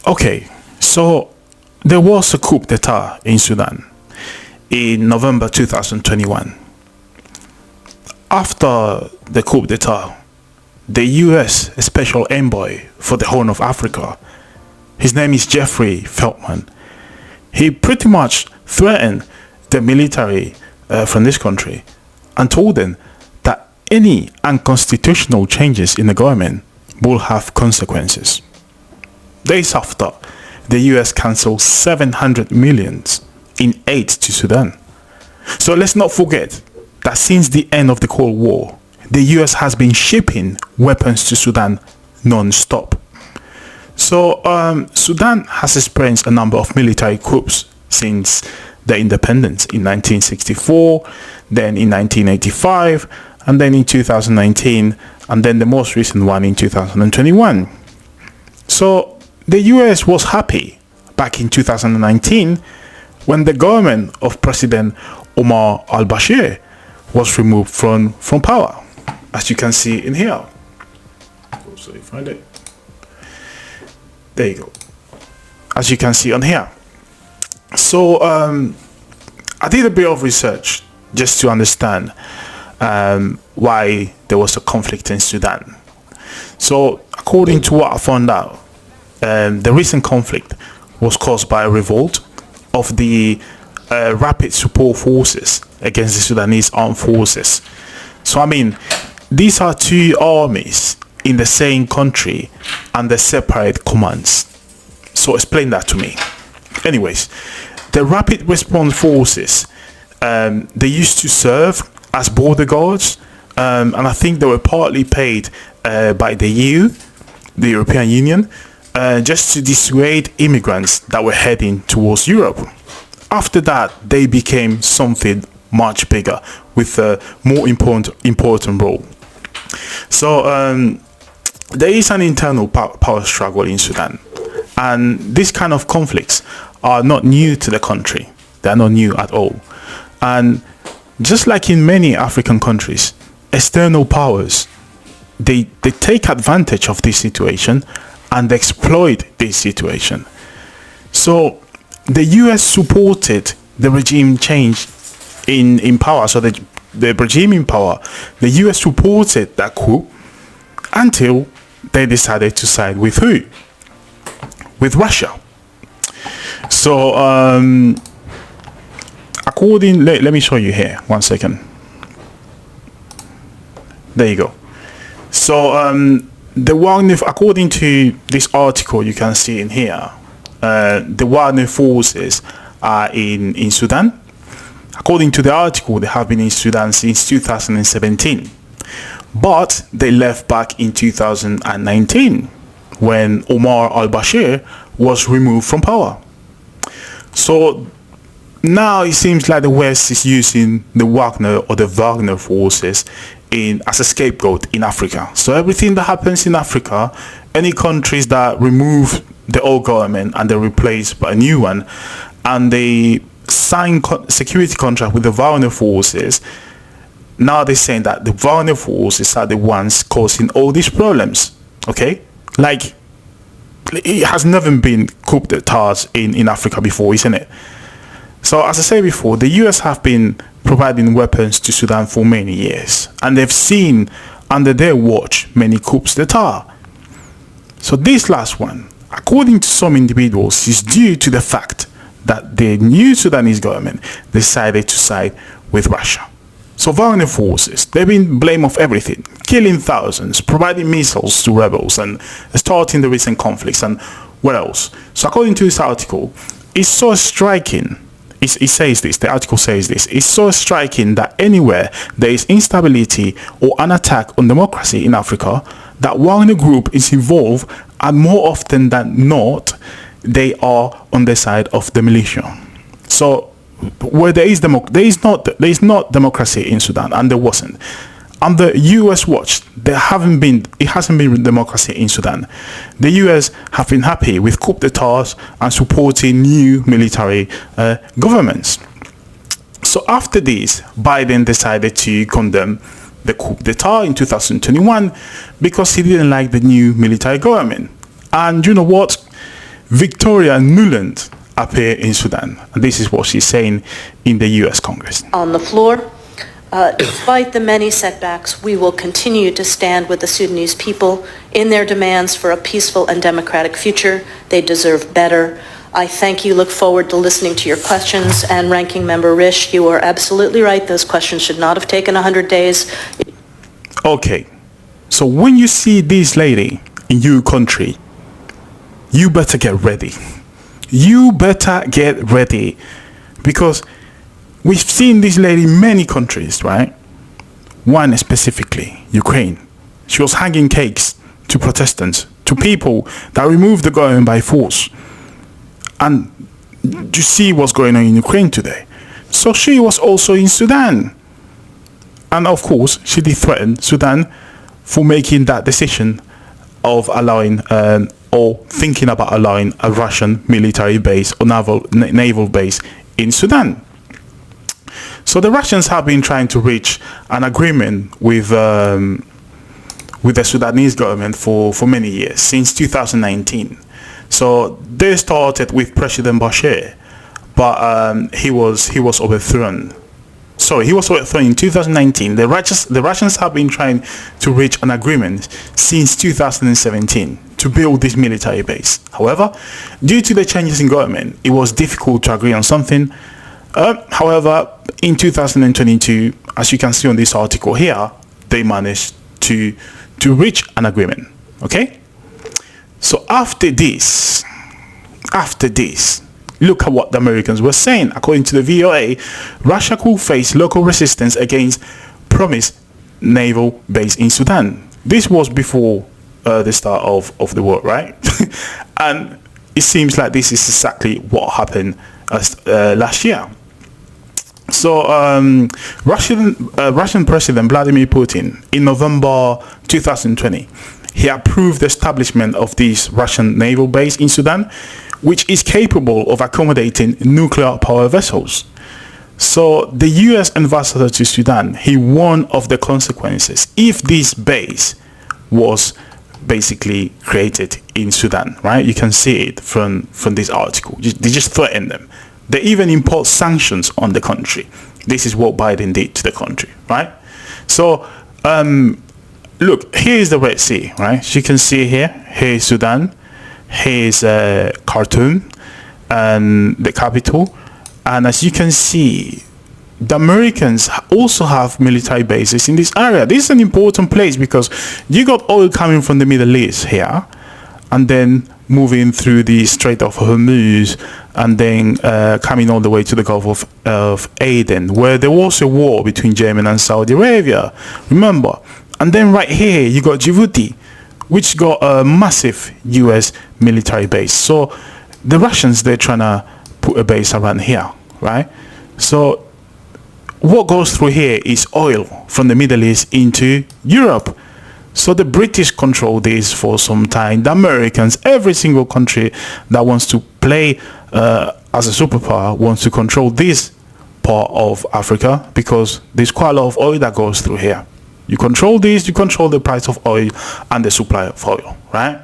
Okay, so there was a coup d'etat in Sudan in November 2021. After the coup d'etat, the US Special Envoy for the Horn of Africa, his name is Jeffrey Feltman, he pretty much threatened the military from this country and told them that any unconstitutional changes in the government will have consequences. Days after, the US cancelled 700 million in aid to Sudan. So let's not forget that since the end of the Cold War, the US has been shipping weapons to Sudan non-stop. So Sudan has experienced a number of military coups since the independence in 1964, then in 1985, and then in 2019, and then the most recent one in 2021. So the US was happy back in 2019 when the government of President Omar al-Bashir was removed from power, as you can see in here. So you find it. There you go. As you can see on here. So I did a bit of research just to understand why there was a conflict in Sudan. So according to what I found out, the recent conflict was caused by a revolt of the Rapid Support Forces against the Sudanese Armed Forces. So I mean, these are two armies in the same country under separate commands. So explain that to me. Anyways, the Rapid Response Forces, they used to serve as border guards, and I think they were partly paid by the EU, the European Union, just to dissuade immigrants that were heading towards Europe. After that, they became something much bigger with a more important role. So there is an internal power struggle in Sudan, and these kind of conflicts are not new to the country. They are not new at all. And just like in many African countries, external powers, they take advantage of this situation and exploit this situation. So the US supported the regime change in power. So the regime in power, the US supported that coup until they decided to side with who? With Russia. So let me show you here, 1 second. There you go. So according to this article you can see in here, the Wagner forces are in Sudan. According to the article, they have been in Sudan since 2017, but they left back in 2019 when Omar al-Bashir was removed from power. So now it seems like the West is using the Wagner forces as a scapegoat in Africa. So everything that happens in Africa, any countries that remove the old government and they replace by a new one, and they sign security contract with the Wagner forces, now they're saying that the Wagner forces are the ones causing all these problems. Okay, like it has never been coup d'etats in Africa before, isn't it? So as I said before, the US have been providing weapons to Sudan for many years, and they've seen under their watch many coups d'etat. So this last one, according to some individuals, is due to the fact that the new Sudanese government decided to side with Russia. So Wagner forces, they've been blamed of everything, killing thousands, providing missiles to rebels, and starting the recent conflicts, and what else? So according to this article, it's so striking. It says this, the article says this, it's so striking that anywhere there is instability or an attack on democracy in Africa, that Wagner Group is involved, and more often than not, they are on the side of the militia. So where there is not democracy in Sudan, and there wasn't. Under US watch, it hasn't been democracy in Sudan. The US have been happy with coup d'etats and supporting new military governments. So after this, Biden decided to condemn the coup d'etat in 2021 because he didn't like the new military government. And you know what? Victoria Nuland appear in Sudan. And this is what she's saying in the US Congress. On the floor, despite the many setbacks, we will continue to stand with the Sudanese people in their demands for a peaceful and democratic future. They deserve better. I thank you, look forward to listening to your questions. And Ranking Member Risch, you are absolutely right. Those questions should not have taken 100 days. Okay, so when you see this lady in your country, you better get ready. You better get ready, because we've seen this lady in many countries, right? One specifically, Ukraine. She was hanging cakes to Protestants, to people that removed the government by force. And you see what's going on in Ukraine today. So she was also in Sudan. And of course, she did threaten Sudan for making that decision of allowing or thinking about allowing a Russian military base or naval base in Sudan. So the Russians have been trying to reach an agreement with the Sudanese government for many years, since 2019. So they started with President Bashir, but he was overthrown. Sorry, he was overthrown in 2019. The Russians have been trying to reach an agreement since 2017 to build this military base. However, due to the changes in government, it was difficult to agree on something. However, in 2022, as you can see on this article here, they managed to reach an agreement. Okay? So after this, look at what the Americans were saying. According to the VOA, Russia could face local resistance against promised naval base in Sudan. This was before the start of the war, right? And it seems like this is exactly what happened last year. So Russian President Vladimir Putin, in November 2020, he approved the establishment of this Russian naval base in Sudan, which is capable of accommodating nuclear power vessels. So the US ambassador to Sudan, he warned of the consequences if this base was basically created in Sudan, right? You can see it from this article. They just threatened them. They even impose sanctions on the country. This is what Biden did to the country, right? So look, here is the Red Sea, right? You can see here is Sudan, here is Khartoum, and the capital. And as you can see, the Americans also have military bases in this area. This is an important place because you got oil coming from the Middle East here, and then moving through the Strait of Hormuz, and then coming all the way to the Gulf of Aden, where there was a war between Yemen and Saudi Arabia, remember? And then right here, you got Djibouti, which got a massive US military base. So the Russians, they're trying to put a base around here, right? So what goes through here is oil from the Middle East into Europe. So the British control this for some time. The Americans, every single country that wants to play as a superpower wants to control this part of Africa, because there's quite a lot of oil that goes through here. You control this, you control the price of oil and the supply of oil, right?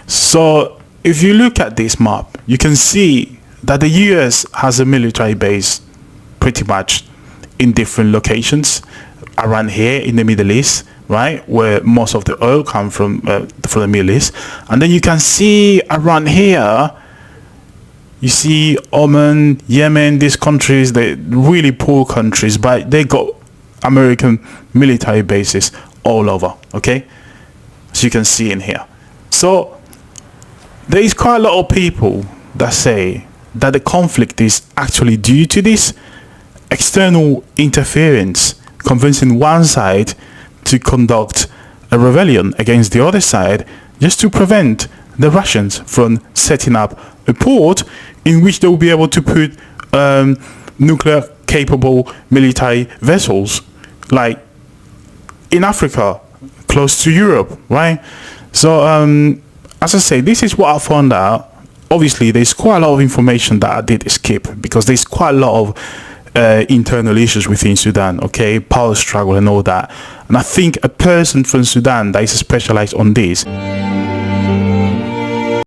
So if you look at this map, you can see that the US has a military base pretty much in different locations around here in the Middle East, right, where most of the oil comes from the Middle East. And then you can see around here, you see Oman, Yemen, these countries, they're really poor countries, but they got American military bases all over, okay, as you can see in here. So there is quite a lot of people that say that the conflict is actually due to this external interference, convincing one side to conduct a rebellion against the other side, just to prevent the Russians from setting up a port in which they will be able to put nuclear capable military vessels, like in Africa, close to Europe, right? So as I say, this is what I found out. Obviously there's quite a lot of information that I did skip, because there's quite a lot of internal issues within Sudan, okay, power struggle and all that. And I think a person from Sudan that is specialized on this